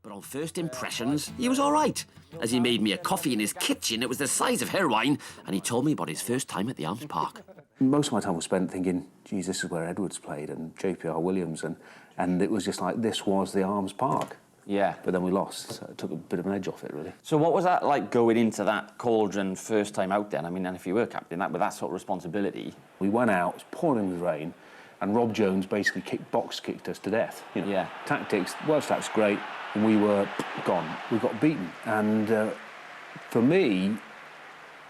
But on first impressions, he was all right. As he made me a coffee in his kitchen, it was the size of her wine, and he told me about his first time at the Arms Park. Most of my time was spent thinking, geez, this is where Edwards played, and JPR Williams, and it was just like, this was the Arms Park. Yeah. But then we lost, so it took a bit of an edge off it, really. So what was that like going into that cauldron first time out then? I mean, and if you were captain, with that sort of responsibility. We went out, it was pouring with rain, and Rob Jones basically box kicked us to death. You know, yeah. Tactics, Welsh tactics, great, and we were gone. We got beaten. And for me,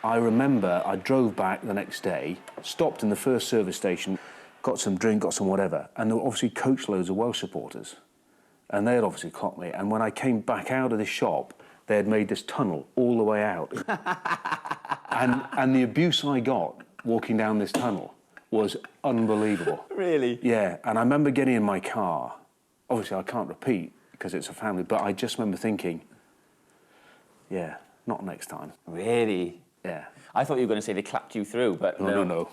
I remember I drove back the next day, stopped in the first service station, got some drink, got some whatever, and there were obviously coachloads of Welsh supporters. And they had obviously clocked me. And when I came back out of the shop, they had made this tunnel all the way out. and the abuse I got walking down this tunnel was unbelievable. Really? Yeah, and I remember getting in my car. Obviously, I can't repeat because it's a family, but I just remember thinking, yeah, not next time. Really? Yeah. I thought you were going to say they clapped you through, but No.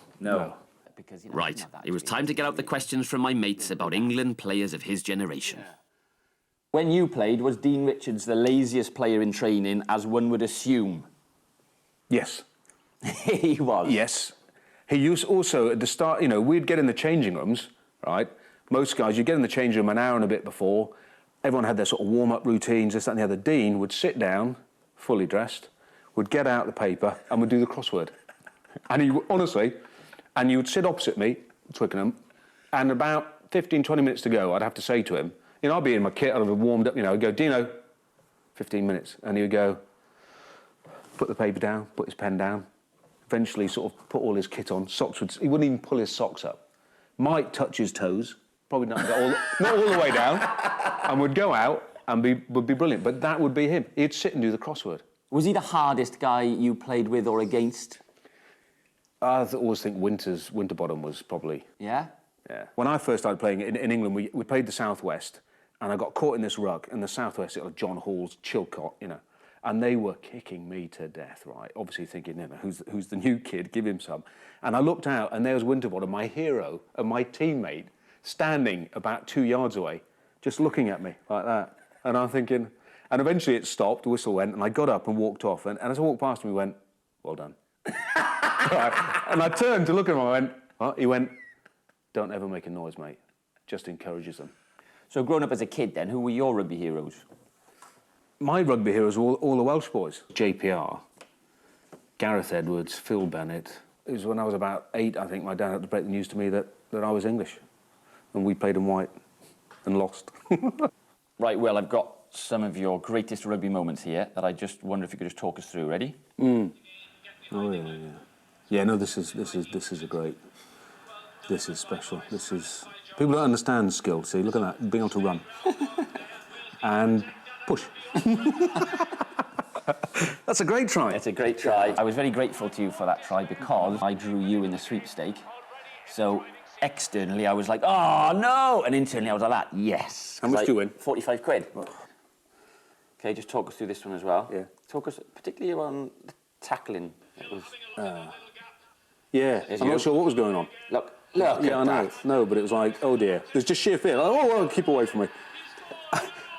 Because, Right, it was time to get out the questions from my mates about England players of his generation. Yeah. When you played, was Dean Richards the laziest player in training, as one would assume? Yes. He was? Yes. He used also, at the start, you know, we'd get in the changing rooms, right? Most guys, you'd get in the changing room an hour and a bit before. Everyone had their sort of warm-up routines, this, that, and the other. Dean would sit down, fully dressed, would get out the paper and would do the crossword. And he, honestly, and you would sit opposite me, Twickenham, and about 15, 20 minutes to go, I'd have to say to him, you know, I'd be in my kit, I'd have warmed up, you know, I'd go, Dino, 15 minutes. And he would go, put the paper down, put his pen down, eventually sort of put all his kit on, he wouldn't even pull his socks up. Might touch his toes, probably not all the way down, and would go out and would be brilliant. But that would be him. He'd sit and do the crossword. Was he the hardest guy you played with or against? I always think Winterbottom was probably... Yeah? Yeah. When I first started playing in England, we played the South West, and I got caught in this ruck, and the South West, it was John Hall's, Chilcott, you know, and they were kicking me to death, right? Obviously thinking, you know, who's the new kid? Give him some. And I looked out, and there was Winterbottom, my hero, and my teammate, standing about 2 yards away, just looking at me like that. And I'm thinking... And eventually it stopped, the whistle went, and I got up and walked off, and as I walked past him, he went, well done. Right. And I turned to look at him, and I went, what? He went, don't ever make a noise, mate. Just encourages them. So growing up as a kid then, who were your rugby heroes? My rugby heroes were all the Welsh boys. JPR, Gareth Edwards, Phil Bennett. It was when I was about 8, I think, my dad had to break the news to me that I was English. And we played in white and lost. Right, well, I've got some of your greatest rugby moments here that I just wonder if you could just talk us through. Ready? Oh, yeah. Yeah, no, this is a great... This is special. This is... People don't understand skill, see? Look at that, being able to run. And push. That's a great try. It's a great try. I was very grateful to you for that try because I drew you in the sweepstake. So externally, I was like, oh, no! And internally, I was like that, yes. How much do you win? 45 quid. OK, just talk us through this one as well. Yeah. Talk us particularly on the tackling. It was... Yeah, I'm not sure what was going on. Look yeah, I know. that. No, but it was like, oh dear. There's just sheer fear. Like, oh, keep away from me.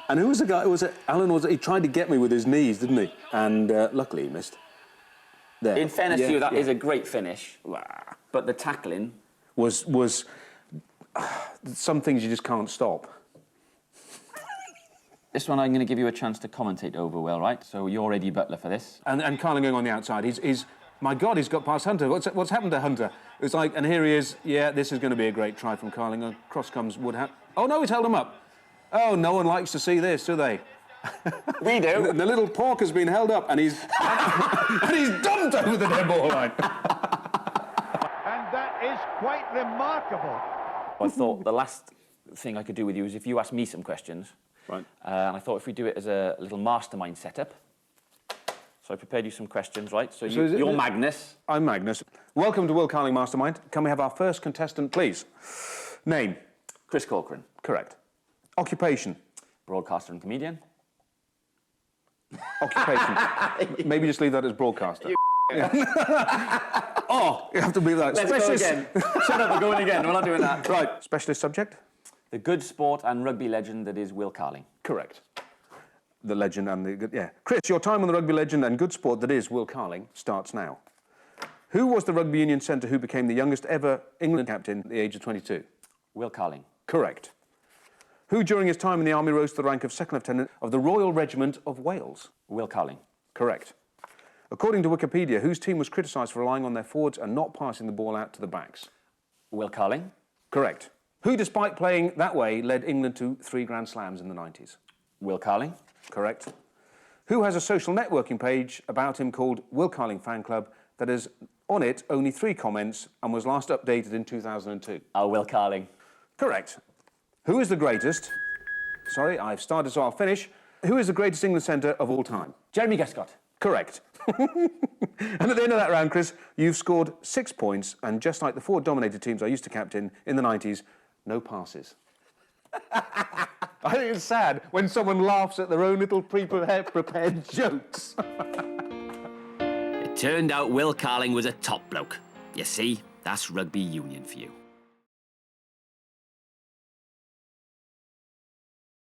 And who was the guy? Alan he tried to get me with his knees, didn't he? And luckily he missed. There. In fairness to you, that is a great finish. But the tackling... Was some things you just can't stop. This one I'm going to give you a chance to commentate over, Will, right? So you're Eddie Butler for this. And Carling going on the outside. He's my God, he's got past Hunter. What's happened to Hunter? It was like, and here he is. Yeah, this is going to be a great try from Carling. Across comes Woodhat. Oh, no, he's held him up. Oh, no one likes to see this, do they? We do. The little pork has been held up, and he's and he's dumped over the dead ball line. And that is quite remarkable. I thought the last thing I could do with you is if you ask me some questions. Right. And I thought if we do it as a little mastermind setup. So I prepared you some questions, right? So you're Magnus. I'm Magnus. Welcome to Will Carling Mastermind. Can we have our first contestant, please? Name? Chris Corcoran. Correct. Occupation? Broadcaster and comedian. Occupation. Maybe just leave that as broadcaster. Oh, you have to leave that. Let's go again. Shut up, we're going again. We're not doing that. Right. Specialist subject? The good sport and rugby legend that is Will Carling. Correct. the legend and the... Yeah. Chris, your time on the rugby legend and good sport that is Will Carling starts now. Who was the rugby union centre who became the youngest ever England captain at the age of 22? Will Carling. Correct. Who, during his time in the army, rose to the rank of second lieutenant of the Royal Regiment of Wales? Will Carling. Correct. According to Wikipedia, whose team was criticised for relying on their forwards and not passing the ball out to the backs? Will Carling. Correct. Who, despite playing that way, led England to 3 Grand Slams in the 90s? Will Carling. Correct. Who has a social networking page about him called Will Carling Fan Club that has on it only 3 comments and was last updated in 2002? Will Carling. Correct. Who is the greatest... Sorry, I've started, so I'll finish. Who is the greatest England centre of all time? Jeremy Guscott. Correct. And at the end of that round, Chris, you've scored 6 points, and just like the Ford-dominated teams I used to captain in the 90s, no passes. I think it's sad when someone laughs at their own little prepared jokes. It turned out Will Carling was a top bloke. You see, that's rugby union for you.